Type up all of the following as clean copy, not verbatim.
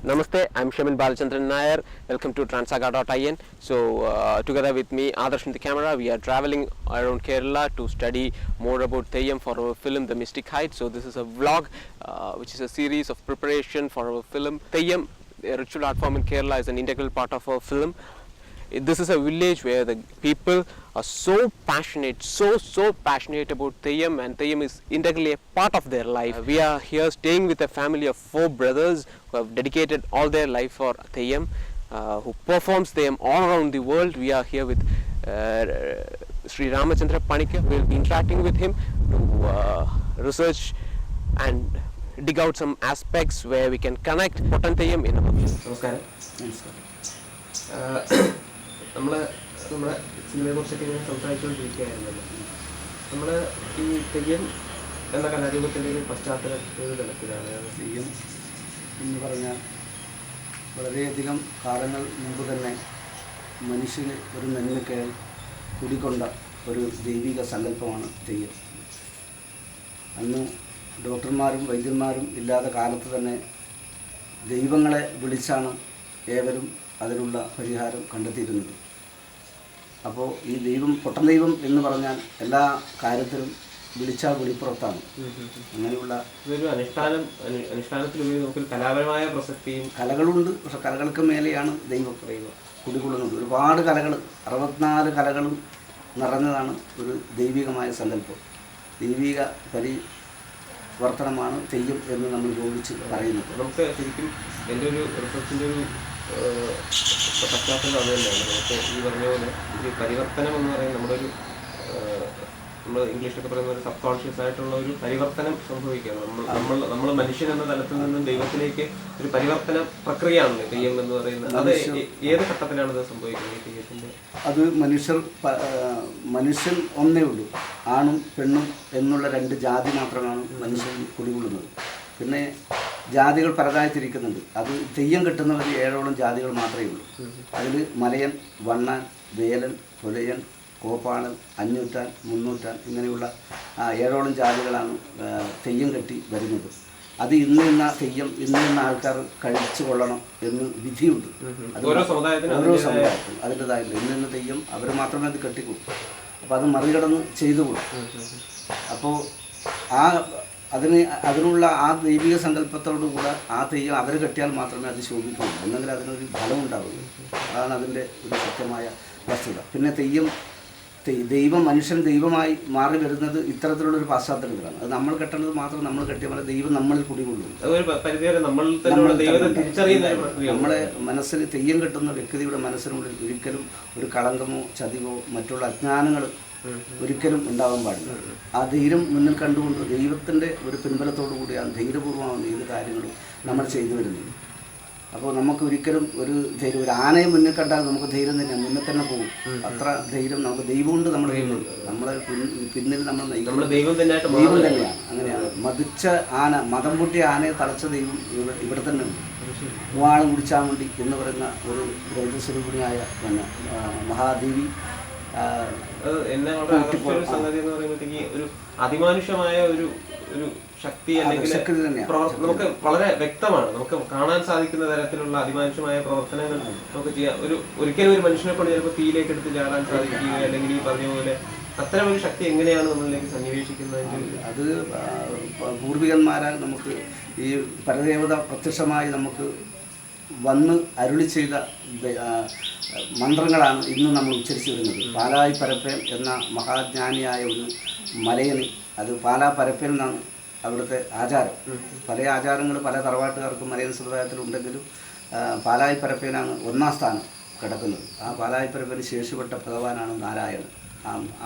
Namaste, I'm Shamil Balachandran Nair. Welcome to Transaga.in. So, together with me, Adarsh in the camera, we are traveling around Kerala to study more about Theyyam for our film The Mystic Heights. So, this is a vlog which is a series of preparation for our film. Theyyam, a ritual art form in Kerala, is an integral part of our film. This is a village where the people are so passionate, so passionate about Theyyam, and Theyyam is integrally a part of their life. We are here staying with a family of 4 brothers who have dedicated all their life for Theyyam, who performs Theyyam all around the world. We are here with Sri Ramachandra Panikar. We will be interacting with him to research and dig out some aspects where we can connect Pottan Theyyam in our film. നമ്മുടെ സിനിമയെക്കുറിച്ചൊക്കെ ഇങ്ങനെ സംസാരിച്ചുകൊണ്ടിരിക്കുകയായിരുന്നല്ലോ. നമ്മൾ ഈ തെയ്യം എന്ന കലാരൂപത്തിൻ്റെ ഒരു പശ്ചാത്തലം ഏത് തലത്തിലാണ്? തെയ്യം എന്ന് പറഞ്ഞാൽ വളരെയധികം കാലങ്ങൾ മുമ്പ് തന്നെ മനുഷ്യന് ഒരു നന്മയ്ക്കായി കുടികൊണ്ട ഒരു ദൈവിക സങ്കല്പമാണ് തെയ്യം. അന്ന് ഡോക്ടർമാരും വൈദ്യന്മാരും ഇല്ലാത്ത കാലത്ത് തന്നെ ദൈവങ്ങളെ വിളിച്ചാണ് ഏവരും അതിനുള്ള പരിഹാരം കണ്ടെത്തിയിരുന്നത്. അപ്പോൾ ഈ ദൈവം, പൊട്ടൻ ദൈവം എന്ന് പറഞ്ഞാൽ എല്ലാ കാര്യത്തിലും വിളിച്ചാൽ വെളിപ്പുറത്താണ്. അങ്ങനെയുള്ള അനുഷ്ഠാനത്തിൽ കലാപരമായ പ്രസക്തിയും കലകളുണ്ട്. പക്ഷെ കലകൾക്ക് മേലെയാണ് ദൈവം കുടികൊള്ളുന്നത്. ഒരുപാട് കലകൾ, 64 കലകളും നിറഞ്ഞതാണ് ഒരു ദൈവികമായ സങ്കല്പം. ദൈവിക പരിവർത്തനമാണ് തെയ്യം എന്ന് നമ്മൾ യോജിച്ച് പറയുന്നത്. നമുക്ക് ശരിക്കും എൻ്റെ ഒരു റിസർച്ചിൻ്റെ ഒരു പശ്ചാത്തലം അത് തന്നെയാണ്. നമുക്ക് ഈ പറഞ്ഞ പോലെ ഒരു പരിവർത്തനം എന്ന് പറയുന്നത് നമ്മുടെ ഒരു നമ്മൾ ഇംഗ്ലീഷിലൊക്കെ പറയുന്ന ഒരു സബ് കോൺഷ്യസ് ആയിട്ടുള്ള ഒരു പരിവർത്തനം സംഭവിക്കുകയാണ്. നമ്മൾ മനുഷ്യൻ എന്ന തലത്തിൽ നിന്നും ദൈവത്തിലേക്ക് ഒരു പരിവർത്തന പ്രക്രിയയാണ് തെയ്യം എന്ന് പറയുന്നത്. അത് ഏത് ഘട്ടത്തിലാണ് ഇത് സംഭവിക്കുന്നത് ഈ തെയ്യത്തിൻ്റെ? അത് മനുഷ്യൻ ഒന്നേ ഉള്ളൂ. ആണും പെണ്ണും എന്നുള്ള 2 ജാതി മാത്രമാണ് മനുഷ്യൻ കുടികൊള്ളുന്നത്. പിന്നെ ജാതികൾ പലതായി തിരിക്കുന്നുണ്ട്. അത് തെയ്യം കെട്ടുന്നവർ 7ഓളം ജാതികൾ മാത്രമേ ഉള്ളൂ. അതിൽ മലയൻ, വണ്ണാൻ, വേലൻ, പുലയൻ, കോപ്പാളൻ, അഞ്ഞൂറ്റാൻ, മുന്നൂറ്റാൻ ഇങ്ങനെയുള്ള 7ഓളം ജാതികളാണ് തെയ്യം കെട്ടി വരുന്നത്. അത് ഇന്ന് നിന്ന തെയ്യം ഇന്ന് നിന്ന ആൾക്കാർ കഴിച്ചു കൊള്ളണം എന്ന് വിധിയുണ്ട്. ഓരോ സമുദായത്തിനും അതിൻ്റെതായില്ല. ഇന്ന് നിന്ന തെയ്യം അവർ മാത്രമേ അത് കെട്ടിക്കൊള്ളൂ. അപ്പോൾ അത് മറികടന്ന് ചെയ്തു കൊടുക്കും. അപ്പോൾ അതിനുള്ള ആ ദൈവിക സങ്കല്പത്തോടുകൂടെ ആ തെയ്യം അവർ കെട്ടിയാൽ മാത്രമേ അത് ശോഭിക്കുള്ളൂ. എന്നെങ്കിൽ അതിനൊരു ഫലം ഉണ്ടാവുള്ളൂ. അതാണ് അതിൻ്റെ ഒരു സത്യമായ വസ്തുത. പിന്നെ ദൈവം, മനുഷ്യൻ ദൈവമായി മാറി വരുന്നത് ഇത്തരത്തിലുള്ളൊരു പശ്ചാത്തലത്തിലാണ്. അത് നമ്മൾ കെട്ടേണ്ടത് മാത്രം നമ്മൾ കെട്ടിയ പോലെ ദൈവം നമ്മളിൽ കുടികൊള്ളും. നമ്മളെ മനസ്സിൽ തെയ്യം കെട്ടുന്ന വ്യക്തിയുടെ മനസ്സിനുള്ളിൽ ഒരിക്കലും ഒരു കളങ്കമോ ചതിവോ മറ്റുള്ള അജ്ഞാനങ്ങൾ ഒരിക്കലും ഉണ്ടാവാൻ പാടില്ല. ആ ധൈര്യം മുന്നിൽ കണ്ടുകൊണ്ട് ദൈവത്തിൻ്റെ ഒരു പിൻബലത്തോടു കൂടിയാണ് ധൈര്യപൂർവ്വമാണ് ഏത് കാര്യങ്ങളും നമ്മൾ ചെയ്തു വരുന്നത്. അപ്പോൾ നമുക്ക് ഒരിക്കലും ഒരു ധൈര്യം, ഒരു ആനയെ മുന്നിൽ കണ്ടാൽ നമുക്ക് ധൈര്യം തന്നെയാണ്, മുന്നിൽ തന്നെ പോകും. അത്ര ധൈര്യം നമുക്ക് ദൈവമുണ്ട്. നമ്മളെ പിന്നിൽ നമ്മൾ നയിക്കുന്നത് ദൈവം തന്നെയാണ്. അങ്ങനെയാണ് മതിച്ച ആന, മതം പൊട്ടിയ ആനയെ തളച്ച ദൈവം ഇവിടെ തന്നെ ഉണ്ട്. മൂവാളം കുടിച്ചാൽ വേണ്ടി എന്ന് പറയുന്ന ഒരു ദൈവസ്വരൂപിണിയായ മഹാദേവി എന്നെ വളരെ സംഗതി എന്ന് പറയുമ്പോഴത്തേക്ക് ഒരു അതിമാനുഷമായ ഒരു ശക്തി അല്ലെങ്കിൽ നമുക്ക് വളരെ വ്യക്തമാണ്. നമുക്ക് കാണാൻ സാധിക്കുന്ന തരത്തിലുള്ള അതിമാനുഷമായ പ്രവർത്തനങ്ങൾ നമുക്ക് ചെയ്യാം. ഒരിക്കലും ഒരു മനുഷ്യനെ കൊണ്ട് ചിലപ്പോൾ തീയിലേക്ക് എടുത്ത് ചാടാൻ സാധിക്കുകയോ അല്ലെങ്കിൽ ഈ പറഞ്ഞ പോലെ അത്തരം ഒരു ശക്തി എങ്ങനെയാണ് നമ്മളിലേക്ക് സന്നിവേശിക്കുന്നത്? അത് പൂർവികന്മാരാൽ നമുക്ക് ഈ പരദേവത പ്രത്യക്ഷമായി നമുക്ക് വന്ന് അരുളി ചെയ്ത മന്ത്രങ്ങളാണ് ഇന്ന് നമ്മൾ ഉച്ചരിച്ചു വരുന്നത്. പാലായി പരപ്പൻ എന്ന മഹാജ്ഞാനിയായ ഒരു മലയന്, അത് പാലാ പരപ്പൻ എന്നാണ് അവിടുത്തെ ആചാരം. പല ആചാരങ്ങൾ പല തറവാട്ടുകാർക്കും മലയൻ സമുദായത്തിലുണ്ടെങ്കിലും പാലായി പരപ്പനാണ് 1ാം സ്ഥാനം കിടക്കുന്നത്. ആ പാലായി പരപ്പന് ശേഷിപ്പെട്ട ഭഗവാനാണ് നാരായണൻ,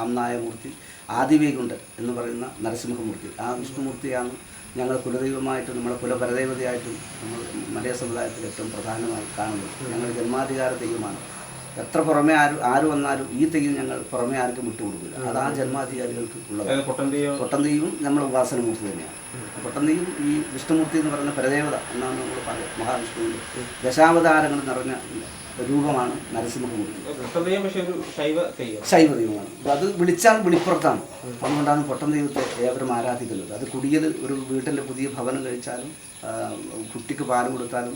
ആംനായമൂർത്തി, ആദിവൈകുണ്ഠൻ എന്ന് പറയുന്ന നരസിംഹമൂർത്തി. ആ വിഷ്ണുമൂർത്തിയാണ് ഞങ്ങൾ കുലദൈവമായിട്ടും നമ്മുടെ കുലപരദേവതയായിട്ടും നമ്മൾ മലയ സമുദായത്തിൽ ഏറ്റവും പ്രധാനമായി കാണുന്നത്. ഞങ്ങൾ ജന്മാധികാര തെയ്യമാണ്. എത്ര പുറമേ ആര് വന്നാലും ഈ തെയ്യം ഞങ്ങൾ പുറമേ ആർക്കും വിട്ടുകൊടുക്കില്ല. അത് ആ ജന്മാധികാരികൾക്ക് ഉള്ളത്. പൊട്ടൻ തെയ്യവും നമ്മുടെ ഉപാസനമൂർത്തി തന്നെയാണ്. പൊട്ടൻ തെയ്യം ഈ വിഷ്ണുമൂർത്തി എന്ന് പറയുന്ന പരദേവത എന്നാണ് നമ്മൾ പറയുക. മഹാവിഷ്ണുവിൻ്റെ ദശാവതാരങ്ങൾ നിറഞ്ഞ രൂപമാണ് നരസിംഹമൂർത്തി. പക്ഷേ ഒരു ശൈവ ദൈവമാണ്. അത് വിളിച്ചാൽ വിളിപ്പുറത്താണ്. അതുകൊണ്ടാണ് പൊട്ടൻ ദൈവത്തെ ഏവരും ആരാധിക്കുന്നത്. അത് കുടിയത് ഒരു വീട്ടിൻ്റെ പുതിയ ഭവനം കഴിച്ചാലും കുട്ടിക്ക് പാൽ കൊടുത്താലും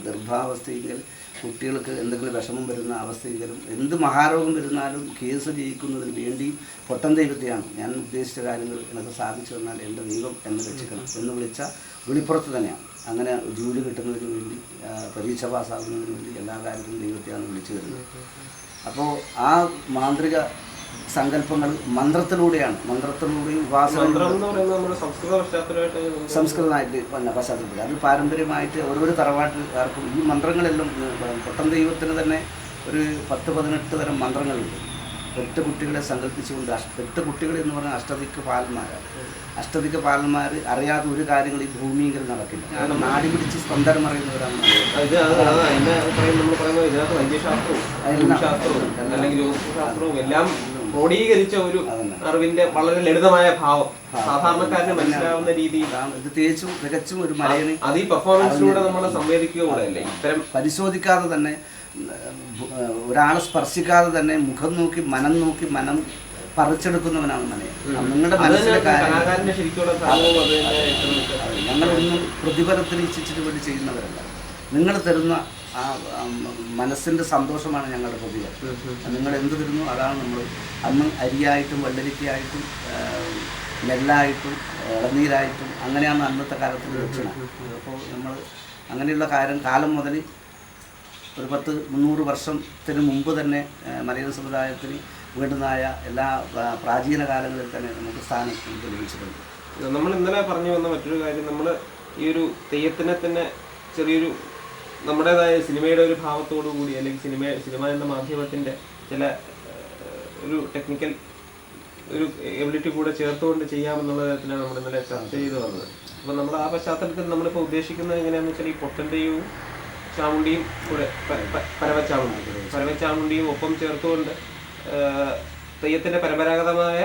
ഗർഭാവസ്ഥയെങ്കിൽ കുട്ടികൾക്ക് എന്തെങ്കിലും വിഷമം വരുന്ന അവസ്ഥയെങ്കിലും എന്ത് മഹാരോഗം വരുന്നാലും കേസ് ജയിക്കുന്നതിന് വേണ്ടി പൊട്ടൻ ദൈവത്തെയാണ് ഞാൻ ഉദ്ദേശിച്ച കാര്യങ്ങൾ എനിക്ക് സാധിച്ചു തന്നാൽ എൻ്റെ ദൈവം എന്നെ രക്ഷിക്കണം എന്ന് വിളിച്ച വിളിപ്പുറത്ത് തന്നെയാണ്. അങ്ങനെ ജോലി കിട്ടുന്നതിന് വേണ്ടി പരീക്ഷ പാസ്സാകുന്നതിന് വേണ്ടി എല്ലാ കാര്യത്തിലും ദൈവത്തെയാണ് വിളിച്ചു വരുന്നത്. അപ്പോൾ ആ മാന്ത്രിക സങ്കല്പങ്ങൾ മന്ത്രത്തിലൂടെയാണ്, മന്ത്രത്തിലൂടെയും സംസ്കൃതമായിട്ട് പശ്ചാത്തലത്തിൽ അത് പാരമ്പര്യമായിട്ട് ഓരോരോ തറവാട്ടുകാർക്കും ഈ മന്ത്രങ്ങളെല്ലാം പൊട്ടൻ ദൈവത്തിന് തന്നെ ഒരു 10-18 തരം മന്ത്രങ്ങളുണ്ട്. 8 കുട്ടികളെ സങ്കല്പിച്ചുകൊണ്ട് 8 കുട്ടികൾ എന്ന് പറഞ്ഞാൽ അഷ്ടദിക്ക് പാലന്മാരാണ്. അഷ്ടദിക്ക് പാലന്മാർ അറിയാതെ ഒരു കാര്യങ്ങൾ ഈ ഭൂമിയിൽ നടക്കില്ല. നാടി പിടിച്ച് സ്പന്ദനം അറിയുന്നവരാണ്. ക്രോഡീകരിച്ച ഒരു അറിവിന്റെ വളരെ ലളിതമായ ഭാവം സാധാരണക്കാരന് മനസ്സിലാവുന്ന രീതിയിലാണ് ഇത് തികച്ചും ഒരു മലയാളി അത് ഈ പെർഫോമൻസിലൂടെ നമ്മൾ സംവേദിക്കുകയല്ലേ. ഇത്തരം പരിശോധിക്കാതെ തന്നെ ഒരാളെ സ്പർശിക്കാതെ തന്നെ മുഖം നോക്കി മനം പറിച്ചെടുക്കുന്നവനാണ് മനയൻ. നിങ്ങളുടെ മനസ്സിലെ ഞങ്ങളൊന്നും പ്രതിഫലത്തിന് ഇച്ഛിച്ചിട്ട് വേണ്ടി ചെയ്യുന്നവരല്ല. നിങ്ങൾ തരുന്ന ആ മനസ്സിൻ്റെ സന്തോഷമാണ് ഞങ്ങളുടെ പ്രതിഫലം. നിങ്ങൾ എന്ത് തരുന്നു അതാണ് നമ്മൾ അന്ന് അരിയായിട്ടും വെള്ളരിക്കയായിട്ടും നെല്ലായിട്ടും ഇളനീരായിട്ടും അങ്ങനെയാണ് അന്നത്തെ കാലത്തിൽ ലക്ഷണം. അപ്പോൾ നമ്മൾ അങ്ങനെയുള്ള കാലം മുതൽ ഒരു 100-300 വർഷത്തിന് മുമ്പ് തന്നെ മലയാള സമുദായത്തിന് വേണ്ടുന്നതായ എല്ലാ പ്രാചീന കാലങ്ങളിൽ തന്നെ നമുക്ക് സ്ഥാനം ലഭിച്ചിട്ടുണ്ട്. നമ്മൾ ഇന്നലെ പറഞ്ഞു വന്ന മറ്റൊരു കാര്യം, നമ്മൾ ഈ ഒരു തെയ്യത്തിനെ തന്നെ ചെറിയൊരു നമ്മുടേതായ സിനിമയുടെ ഒരു ഭാവത്തോടു കൂടി അല്ലെങ്കിൽ സിനിമ എന്ന മാധ്യമത്തിൻ്റെ ചില ഒരു ടെക്നിക്കൽ ഒരു എബിലിറ്റി കൂടെ ചേർത്തുകൊണ്ട് ചെയ്യാമെന്നുള്ള തരത്തിലാണ് നമ്മൾ ഇന്നലെ ചർച്ച ചെയ്ത് വന്നത്. അപ്പോൾ നമ്മൾ ആ പശ്ചാത്തലത്തിൽ നമ്മളിപ്പോൾ ഉദ്ദേശിക്കുന്നത് എങ്ങനെയാണെന്ന് വെച്ചാൽ ഈ പൊട്ടൻ്റെയും ചാമുണ്ടിയും കൂടെ പരവച്ചാമുണ്ടിയും ഒപ്പം ചേർത്തുകൊണ്ട് തെയ്യത്തിൻ്റെ പരമ്പരാഗതമായ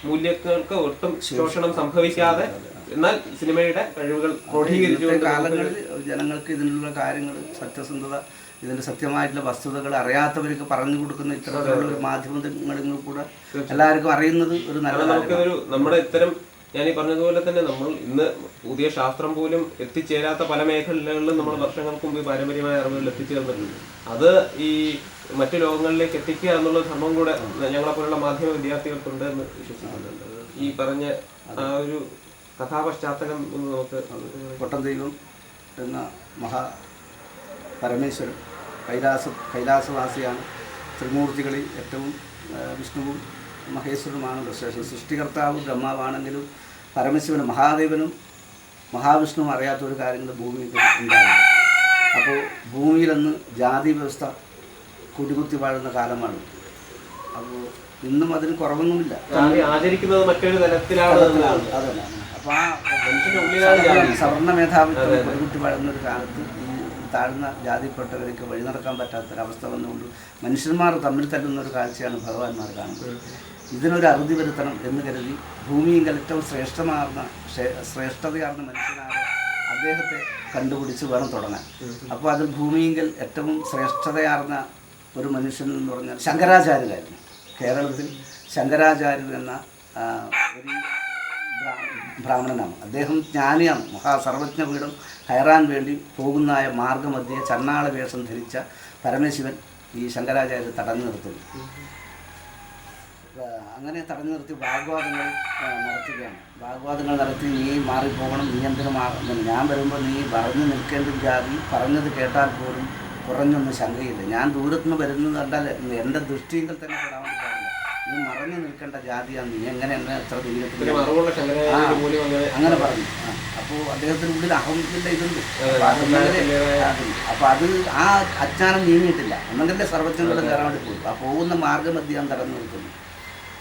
മൂല്യങ്ങൾക്ക് ഒട്ടും ശോഷണം സംഭവിക്കാതെ എന്നാൽ സിനിമയുടെ കഴിവുകൾ ക്രോഡീകരിച്ചുകൊണ്ട് കാലങ്ങളിൽ ജനങ്ങൾക്ക് ഇതിനുള്ള കാര്യങ്ങൾ സത്യസന്ധത ഇതിൻ്റെ സത്യമായിട്ടുള്ള വസ്തുതകൾ അറിയാത്തവർക്ക് പറഞ്ഞു കൊടുക്കുന്ന ഇത്തരത്തിലുള്ള ഒരു മാധ്യമങ്ങളിൽ കൂടെ എല്ലാവർക്കും അറിയുന്നത് ഒരു നല്ല നമുക്കൊരു നമ്മുടെ ഇത്തരം ഞാൻ ഈ പറഞ്ഞതുപോലെ തന്നെ നമ്മൾ ഇന്ന് പുതിയ ശാസ്ത്രം പോലും എത്തിച്ചേരാത്ത പല മേഖലകളിലും നമ്മൾ വർഷങ്ങൾക്ക് മുമ്പ് പാരമ്പര്യമായ അറിവുകൾ എത്തിച്ചേർന്നിട്ടുണ്ട്. അത് ഈ മറ്റു ലോകങ്ങളിലേക്ക് എത്തിക്കുക എന്നുള്ള ധർമ്മം കൂടെ ഞങ്ങളെപ്പോലുള്ള മാധ്യമ വിദ്യാർത്ഥികൾക്കുണ്ട് എന്ന് വിശ്വസിക്കുന്നുണ്ട്. ഈ പറഞ്ഞ ആ ഒരു കഥാപശ്ചാത്തലം ഒന്ന് നമുക്ക് പൊട്ടൻ ദൈവം എന്ന പരമേശ്വരൻ കൈലാസവാസിയാണ്. ത്രിമൂർത്തികളിൽ ഏറ്റവും വിഷ്ണുവും മഹേശ്വരനുമാണ് വിശേഷം. സൃഷ്ടികർത്താവും ബ്രഹ്മാവാണെങ്കിലും പരമശിവനും മഹാദേവനും മഹാവിഷ്ണുവും അറിയാത്ത ഒരു കാര്യങ്ങൾ ഭൂമിയിൽ ഉണ്ടാവില്ല. അപ്പോൾ ഭൂമിയിലന്ന് ജാതി വ്യവസ്ഥ കുടികുത്തി വാഴുന്ന കാലമാണ്. അപ്പോൾ ഇന്നും അതിന് കുറവൊന്നുമില്ല. ആചരിക്കുന്നത് മറ്റൊരു തലത്തിലാണ്. അതല്ല, അപ്പോൾ ആ സവർണ്ണ മേധാവിത്വം കുടികുത്തി വാഴുന്ന ഒരു കാലത്ത് താഴ്ന്ന ജാതിപ്പെട്ടവർക്ക് വഴി നടക്കാൻ പറ്റാത്തൊരവസ്ഥ വന്നുകൊണ്ട് മനുഷ്യന്മാർ തമ്മിൽ തല്ലുന്ന ഒരു കാഴ്ചയാണ് ഭഗവാന്മാർ കാണുന്നത്. ഇതിനൊരു അറുതി വരുത്തണം എന്ന് കരുതി ഭൂമിയിൽ ഏറ്റവും ശ്രേഷ്ഠതയാർന്ന മനുഷ്യനായ അദ്ദേഹത്തെ കണ്ടുപിടിച്ച് വേണം തുടങ്ങാൻ. അപ്പോൾ അതിൽ ഭൂമിയിൽ ഏറ്റവും ശ്രേഷ്ഠതയാർന്ന ഒരു മനുഷ്യൻ എന്ന് പറഞ്ഞാൽ ശങ്കരാചാര്യരായിരുന്നു. കേരളത്തിൽ ശങ്കരാചാര്യൻ എന്ന ഒരു ബ്രാഹ്മണനാണ്. അദ്ദേഹം ജ്ഞാനിയാണ്. സർവജ്ഞപീഠം കയറാൻ വേണ്ടി പോകുന്നതായ മാർഗമധ്യേ ചണ്ണാള വേഷം ധരിച്ച പരമശിവൻ ഈ ശങ്കരാചാര്യർ തടഞ്ഞു നിർത്തുന്നു. അങ്ങനെ തടഞ്ഞു നിർത്തി വാഗ്വാദങ്ങൾ നടത്തുകയാണ്. വാഗ്വാദങ്ങൾ നടത്തി നീ മാറിപ്പോകണം, നീ എന്തിനു മാറുന്നു, ഞാൻ വരുമ്പോൾ നീ പറഞ്ഞു നിൽക്കേണ്ട ജാതി പറഞ്ഞത് കേട്ടാൽ പോലും കുറഞ്ഞൊന്നും ശങ്കയില്ല. ഞാൻ ദൂരത്തുനിന്ന് വരുന്നത് കണ്ടാൽ എൻ്റെ ദൃഷ്ടിയിൽ തന്നെ പെടാൻ വേണ്ടി പാടില്ല. നീ മറഞ്ഞു നിൽക്കേണ്ട ജാതിയാണ്, നീ എങ്ങനെ എന്നെ എത്ര ദൂരത്തിൽ അങ്ങനെ പറഞ്ഞു. അപ്പോൾ അദ്ദേഹത്തിനുള്ളിൽ അഹംത്തിൻ്റെ ഇതുണ്ട്. അപ്പോൾ അത് ആ അജ്ഞാനം നീങ്ങിയിട്ടില്ല. എന്നെങ്കിലേ സർവജ്ഞങ്ങളും കയറാൻ വേണ്ടി പോകും. ആ പോകുന്ന മാർഗമധ്യം തടഞ്ഞു നിൽക്കുന്നു.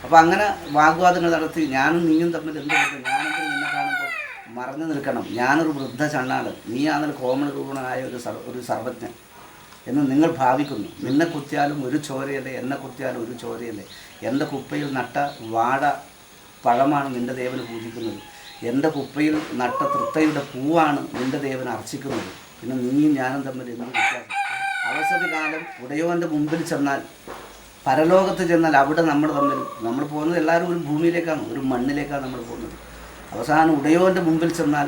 അപ്പോൾ അങ്ങനെ വാഗ്വാദങ്ങൾ നടത്തി ഞാനും നീയും തമ്മിൽ എന്ത് പറ്റും, ഞാനെങ്കിലും നിന്നെ കാണുമ്പോൾ മറഞ്ഞു നിൽക്കണം, ഞാനൊരു വൃദ്ധ ചണ്ണാണ്, നീയാണൊരു കോമള രൂപണായ ഒരു സർവജ്ഞൻ എന്ന് നിങ്ങൾ ഭാവിക്കുന്നു. നിന്നെ കുത്തിയാലും ഒരു ചോരയല്ലേ, എന്നെ കുത്തിയാലും ഒരു ചോരയല്ലേ. എൻ്റെ കുപ്പയിൽ നട്ട വാഴ പഴമാണ് നിൻ്റെ ദേവന് പൂജിക്കുന്നത്, എൻ്റെ കുപ്പയിൽ നട്ട തൃത്തയുടെ പൂവാണ് നിൻ്റെ ദേവന് അർച്ചിക്കുന്നത്. പിന്നെ നീയും ഞാനും തമ്മിൽ എന്ത് വ്യത്യാസം? അവസതി കാലം ഉടയോൻ്റെ മുമ്പിൽ ചെന്നാൽ, പരലോകത്ത് ചെന്നാൽ അവിടെ നമ്മൾ പോകുന്നത് എല്ലാവരും ഒരു ഭൂമിയിലേക്കാണ്, ഒരു മണ്ണിലേക്കാണ് നമ്മൾ പോകുന്നത്. അവസാനം ഉടയോൻ്റെ മുമ്പിൽ ചെന്നാൽ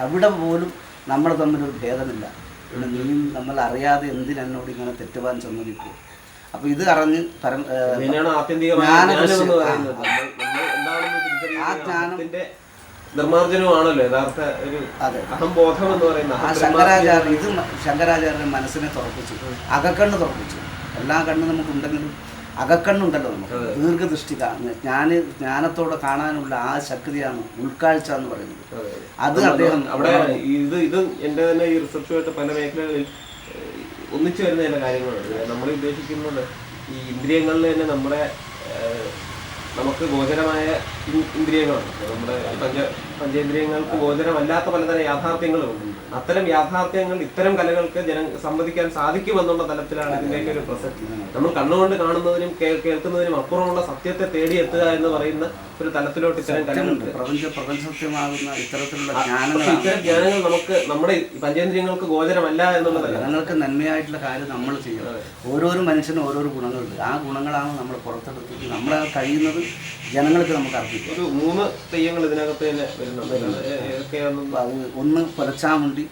അവിടെ പോലും നമ്മൾ തമ്മിലൊരു ഭേദമില്ല. പിന്നെ നീയും നമ്മൾ അറിയാതെ എന്തിനെന്നോട് ഇങ്ങനെ തെറ്റുവാൻ സമ്മതിക്കും. അപ്പോൾ ഇത് അറിഞ്ഞ് നിർമ്മാർജ്ജനമാണല്ലോ യഥാർത്ഥ ഒരു അഹംബോധം എന്ന് പറയുന്നത്. ആ ശങ്കരാചാര്യന്റെ മനസ്സിനെ തുറപ്പിച്ചു, അകക്കണ്ണ് തുറപ്പിച്ചു. എല്ലാ കണ്ണും നമുക്കുണ്ടെങ്കിലും അകക്കണ്ണുണ്ടല്ലോ നമുക്ക്, ദീർഘദൃഷ്ടി ജ്ഞാനത്തോടെ കാണാനുള്ള ആ ശക്തിയാണ് ഉൾക്കാഴ്ച എന്ന് പറയുന്നത്. അത് അദ്ദേഹം അവിടെ ഇത് എൻ്റെ തന്നെ ഈ റിസർച്ചുമായിട്ട് പല മേഖലകളിൽ ഒന്നിച്ചു വരുന്ന ചില കാര്യങ്ങളുണ്ട്. നമ്മൾ ഉദ്ദേശിക്കുന്നത് ഈ ഇന്ദ്രിയങ്ങളിൽ തന്നെ നമുക്ക് ഗോചരമായ ഇന്ദ്രിയങ്ങളാണ്. നമ്മുടെ പഞ്ചേന്ദ്രിയങ്ങൾക്ക് ഗോചരമല്ലാത്ത പലതരം യാഥാർത്ഥ്യങ്ങളുമുണ്ട്. അത്തരം യാഥാർത്ഥ്യങ്ങൾ ഇത്തരം കലകൾക്ക് സംവദിക്കാൻ സാധിക്കുമെന്നുള്ള തലത്തിലാണ് ഇതിൻ്റെയൊക്കെ ഒരു പ്രസക്തി. നമ്മൾ കണ്ണുകൊണ്ട് കാണുന്നതിനും കേൾക്കുന്നതിനും അപ്പുറമുള്ള സത്യത്തെ തേടിയെത്തുക എന്ന് പറയുന്ന ഒരു തലത്തിലോട്ട് ഇത്തരം കലകളുണ്ട്. ഇത്തരം ജ്ഞാനങ്ങൾ നമുക്ക് നമ്മുടെ പഞ്ചേന്ദ്രിയങ്ങൾക്ക് ഗോചരമല്ല എന്നുള്ളതല്ല. ജനങ്ങൾക്ക് നന്മയായിട്ടുള്ള കാര്യം നമ്മൾ ചെയ്യണം. ഓരോരോ മനുഷ്യനും ഓരോരോ ഗുണങ്ങളുണ്ട്. ആ ഗുണങ്ങളാണ് നമ്മൾ പുറത്തെടുത്തിട്ട് നമ്മളെ കഴിയുന്നത് ജനങ്ങൾക്ക് നമുക്ക് അർപ്പിക്കും. ഒരു 3 തെയ്യങ്ങൾ ഇതിനകത്ത് തന്നെ വരുന്നുണ്ട്. അത് ഒന്ന് പുലച്ചാമുണ്ടി,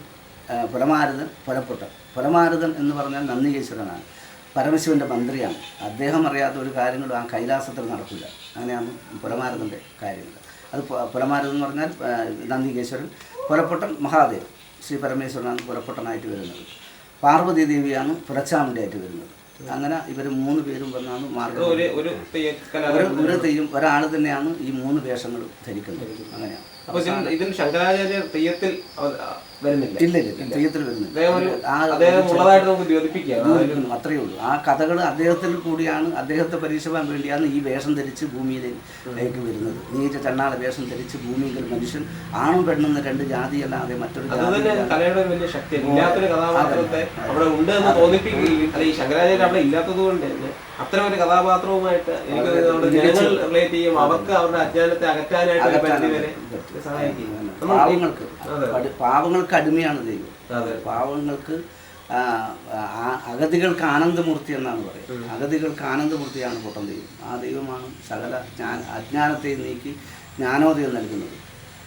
പുലമാരുതൻ, പുലപ്പൊട്ടൻ. പുലമാരുതൻ എന്ന് പറഞ്ഞാൽ നന്ദികേശ്വരനാണ്, പരമശിവൻ്റെ മന്ത്രിയാണ്. അദ്ദേഹം അറിയാത്ത ഒരു കാര്യങ്ങളും ആ കൈലാസത്തിൽ നടക്കില്ല. അങ്ങനെയാണ് പുലമാരുതൻ്റെ കാര്യങ്ങൾ. അത് പുലമാരുതൻ എന്ന് പറഞ്ഞാൽ നന്ദികേശ്വരൻ, പുലപ്പൊട്ടൻ മഹാദേവ്, ശ്രീ പരമേശ്വരനാണ് പുലപ്പൊട്ടനായിട്ട് വരുന്നത്. പാർവതി ദേവിയാണ് പുലച്ചാമുണ്ടിയായിട്ട് വരുന്നത്. അങ്ങനെ ഇവർ 3 പേരും വന്നാണ് മാർഗം. ഒരു തെയ്യം ഒരാൾ തന്നെയാണ് ഈ 3 വേഷങ്ങളും ധരിക്കുന്നത്. അങ്ങനെയാണ്. ഇതിൽ ശങ്കരാചാര്യ തെയ്യത്തിൽ വരുന്നില്ല. ഇല്ല, തെയ്യത്തിൽ വരുന്നില്ല. അത്രയേ ഉള്ളൂ. ആ കഥകൾ അദ്ദേഹത്തിൽ കൂടിയാണ്, അദ്ദേഹത്തെ പരീക്ഷിക്കാൻ വേണ്ടിയാണ് ഈ വേഷം ധരിച്ച് ഭൂമിയിലേക്ക് വരുന്നത്. നീച്ച ചണ്ണാള വേഷം ധരിച്ച് ഭൂമിയിൽ മനുഷ്യൻ ആണും പെണ്ണുന്ന 2 ജാതിയല്ലാതെ മറ്റൊരു കലയുടെ വലിയ ശക്തി ഇല്ലാത്തൊരു കഥാപാത്രത്തെ അവിടെ ഉണ്ട് എന്ന് തോന്നിപ്പിക്കുകയും, അല്ല ഈ ശങ്കരാചാര്യ അവിടെ ഇല്ലാത്തത് കൊണ്ട് തന്നെ അത്തരം ഒരു കഥാപാത്രവുമായിട്ട് എനിക്ക് ജനങ്ങൾ റിലേറ്റ് ചെയ്യും. അവർക്ക് അവരുടെ അജ്ഞാനത്തെ അകറ്റാനായിട്ട് പരിധിവരെ സഹായിക്കും. പാവങ്ങൾക്ക് അടിമയാണ് ദൈവം. പാവങ്ങൾക്ക് അഗതികൾക്ക് ആനന്ദമൂർത്തി എന്നാണ് പറയുന്നത്. അഗതികൾക്ക് ആനന്ദമൂർത്തിയാണ് പൊട്ടൻ ദൈവം. ആ ദൈവമാണ് സകല അജ്ഞാനത്തെ നീക്കി ജ്ഞാനോദയം നൽകുന്നത്.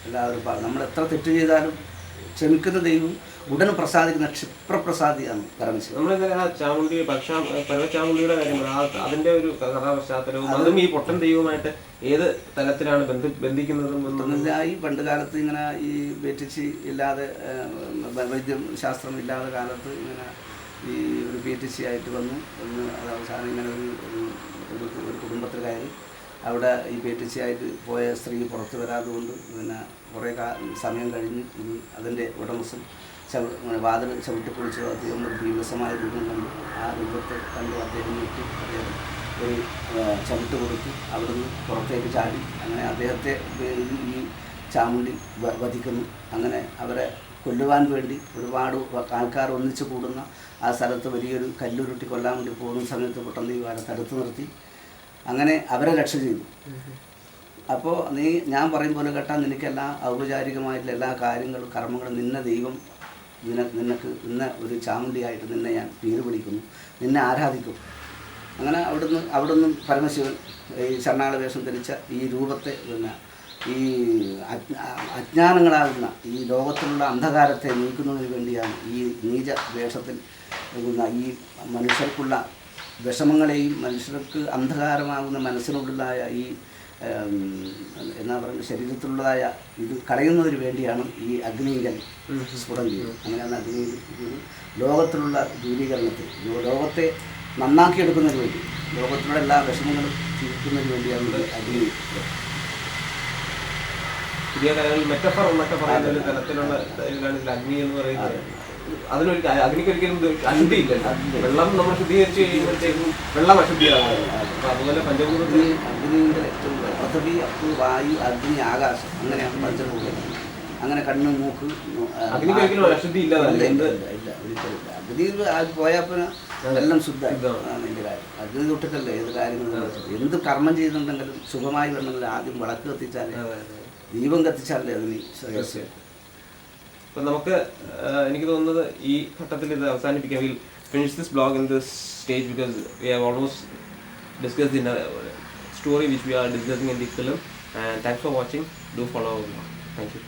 എല്ലാവരും നമ്മൾ എത്ര തെറ്റ് ചെയ്താലും ക്ഷമിക്കുന്ന ദൈവം ഉടനെ പ്രസാദിക്കുന്ന ക്ഷിപ്രപ്രസാദിയാണ് പരമശിവൻ. ചാമുണ്ടി പരമചാമുണ്ടിയുടെ കാര്യം അതിന്റെ ഒരു കഥാപശ്ചാത്തലവും അതും ഈ പൊട്ടൻ ദൈവമായിട്ട് ഏത് തലത്തിലാണ് ബന്ധിക്കുന്നത്? ഈ പണ്ട് കാലത്ത് ഇങ്ങനെ ഈ ബേറ്റിച്ചി ഇല്ലാതെ വൈദ്യം ശാസ്ത്രം ഇല്ലാതെ കാലത്ത് ഇങ്ങനെ ഈ ഒരു ബേറ്റിച്ചി ആയിട്ട് വന്നു. അത് അവസാനം ഇങ്ങനെ ഒരു കുടുംബത്തിൽ കയറി അവിടെ ഈ ബേറ്റിച്ചിയായിട്ട് പോയ സ്ത്രീ പുറത്ത് വരാതുകൊണ്ട് പിന്നെ കുറേ സമയം കഴിഞ്ഞ് അതിൻ്റെ ഉടമസ്ഥൻ വാതിൽ ചവിട്ടിപ്പൊളിച്ചു. അദ്ദേഹം ഒരു ഭീമസമായ രൂപം കണ്ടു. ആ രൂപത്തെ കണ്ടു അദ്ദേഹം വിട്ടു. അദ്ദേഹം ഒരു ചവിട്ട് കൊടുത്തു. അവിടുന്ന് പുറത്തേക്ക് ചാടി. അങ്ങനെ അദ്ദേഹത്തെ ഈ ചാമുണ്ടി വധിക്കുന്നു. അങ്ങനെ അവരെ കൊല്ലുവാൻ വേണ്ടി ഒരുപാട് ആൾക്കാർ ഒന്നിച്ചു കൂടുന്ന ആ സ്ഥലത്ത് വലിയൊരു കല്ലുരുട്ടി കൊല്ലാൻ വേണ്ടി പോകുന്ന സമയത്ത് പൊട്ടൻ ദൈവം തടുത്തു നിർത്തി. അങ്ങനെ അവരെ രക്ഷ ചെയ്തു. അപ്പോൾ ഞാൻ പറയും പോലെ കേട്ടാൽ നിനക്കെല്ലാം ഔപചാരികമായിട്ടുള്ള എല്ലാ കാര്യങ്ങളും കർമ്മങ്ങളും നിന്നെ ദൈവം നിനക്ക് ഇന്ന ഒരു ചാമുണ്ടിയായിട്ട് നിന്നെ ഞാൻ പേര് വിളിക്കുന്നു, നിന്നെ ആരാധിക്കും. അങ്ങനെ അവിടുന്ന് പരമശിവൻ ഈ ചണ്ണാള വേഷം ധരിച്ച ഈ രൂപത്തെ പിന്നെ ഈ അജ്ഞാനങ്ങളാകുന്ന ഈ ലോകത്തിലുള്ള അന്ധകാരത്തെ നീക്കുന്നതിന് വേണ്ടിയാണ് ഈ നീച വേഷത്തിൽ ഈ മനുഷ്യർക്കുള്ള വിഷമങ്ങളെയും മനുഷ്യർക്ക് അന്ധകാരമാകുന്ന മനസ്സിനുള്ളതായ ഈ എന്നാ പറയുക ശരീരത്തിലുള്ളതായ ഇത് കളയുന്നതിന് വേണ്ടിയാണ് ഈ അഗ്നിങ്കൽ സ്ഫുടം ചെയ്യുന്നത്. അങ്ങനെയാണ് അഗ്നി ലോകത്തിലുള്ള ദൂരീകരണത്തിൽ ലോകത്തെ നന്നാക്കിയെടുക്കുന്നതിന് വേണ്ടി ലോകത്തിലുള്ള എല്ലാ വിഷമങ്ങളും തീർക്കുന്നതിന് വേണ്ടിയാണ് അഗ്നി. പുതിയ കലകളിൽ മെറ്റഫർ എന്നൊക്കെ പറയുന്ന ഒരു തരത്തിലുള്ള അഗ്നി എന്ന് പറയുന്നത് അഗ്നിക്കൊരിക്കലും അശുദ്ധിയില്ലല്ലോ. വെള്ളം നമ്മൾ ശുദ്ധീകരിച്ച് കഴിയുമ്പോഴത്തേക്കും വെള്ളം അശുദ്ധിയാകും. അതുപോലെ പഞ്ചഭൂതത്തിൽ അഗ്നിയുടെ ഏറ്റവും പൃഥ്വി, അപ്പ്, വായു, അഗ്നി, ആകാശം, അങ്ങനെയാണ് പഞ്ചഭൂതം. അങ്ങനെ കണ്ണ്, മൂക്ക്, അഗ്നിക്കൊരിക്കലും അശുദ്ധി ഇല്ല. ഇല്ല, ഒരിക്കലില്ല. അഗ്നി പോയാൽ പിന്നെ എല്ലാം ശുദ്ധമാണ് എൻ്റെ കാര്യം. അഗ്നി തൊട്ടിട്ടല്ലേ ഏത് കാര്യങ്ങളും. എന്ത് കർമ്മം ചെയ്യുന്നുണ്ടെങ്കിലും ശുഭമായി വരണമെങ്കിൽ ആദ്യം വിളക്ക് കത്തിച്ചാലേ, ദീപം കത്തിച്ചാലേ അതിന് ശ്രേയസ്. അപ്പം നമുക്ക് എനിക്ക് തോന്നുന്നത് ഈ ഘട്ടത്തിൽ ഇത് അവസാനിപ്പിക്കാം. finish this blog in this stage because we have almost discussed the story which we are discussing in the film. And thanks for watching. Do follow our blog. Thank you.